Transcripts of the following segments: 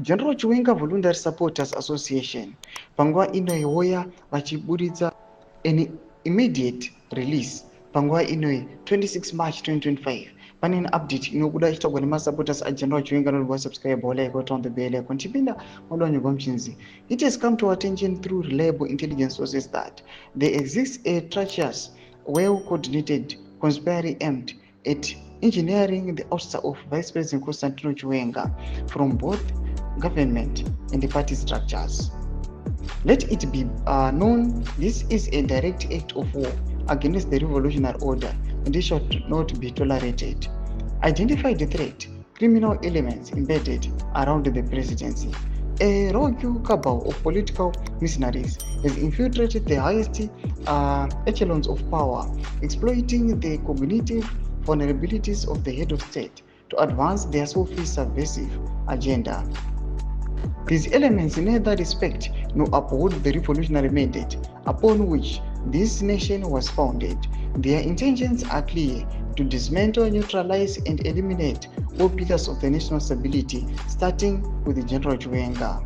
General Chiwenga Voluntary Supporters Association panguva inoihoya vachiburitsa an immediate release panguva inoi 26 March 2025 pane update inokuda ichitagwa nemasupporters aGeneral Chiwenga nodwa subscribe like on the bell icon chipinda modwanyogwa mchinzi. It has come to our attention through reliable intelligence sources that there exists a treacherous, well-coordinated conspiracy aimed at engineering the ouster of Vice President Constantino Chiwenga from both government and the party structures. Let it be known this is a direct act of war against the revolutionary order and it should not be tolerated. Identify the threat, criminal elements embedded around the presidency. A rogue cabal of political mercenaries has infiltrated the highest echelons of power, exploiting the cognitive vulnerabilities of the head of state to advance their selfish subversive agenda. These elements neither respect nor uphold the revolutionary mandate upon which this nation was founded. Their intentions are clear: to dismantle, neutralize, and eliminate all pillars of the national stability, starting with the General Chiwenga.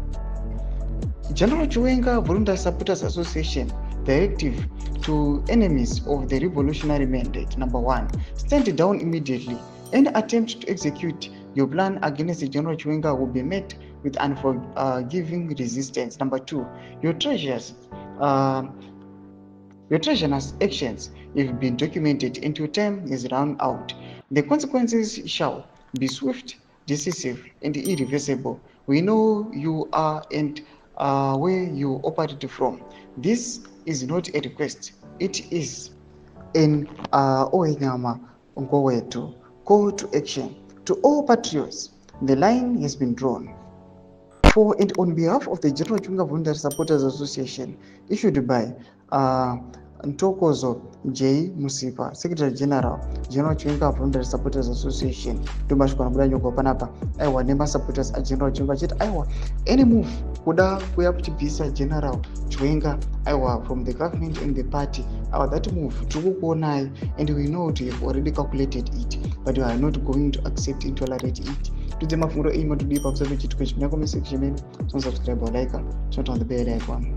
General Chiwenga Voluntary Supporters Association Directive to enemies of the revolutionary mandate. Number 1. Stand down immediately. Any attempt to execute your plan against the General Chiwenga will be met with unforgiving resistance. Number 2. Your treasonous actions have been documented and your time is run out. The consequences shall be swift, decisive, and irreversible. We know you are and where you operate from. This is not a request, it is an call to action. To all patriots, the line has been drawn. For and on behalf of the General Chiwenga Voluntary Supporters Association, issued by Ntokozo J. Musipa, Secretary General, General Chiwenga Voluntary Supporters Association, Dumashkwana Bulanyogo Panapa, Aiwa, Nema Supporters at General Chiwenga Jet, Aiwa, any move kuda kuyapchibhisa General Chiwenga, Aiwa, from the government and the party, Aiwa, that move, Tukukonai, and we know we have already calculated it, but we are not going to accept and tolerate it. To the mafundo imo to deep observe it, to comment section, subscribe or like, turn on the bell icon.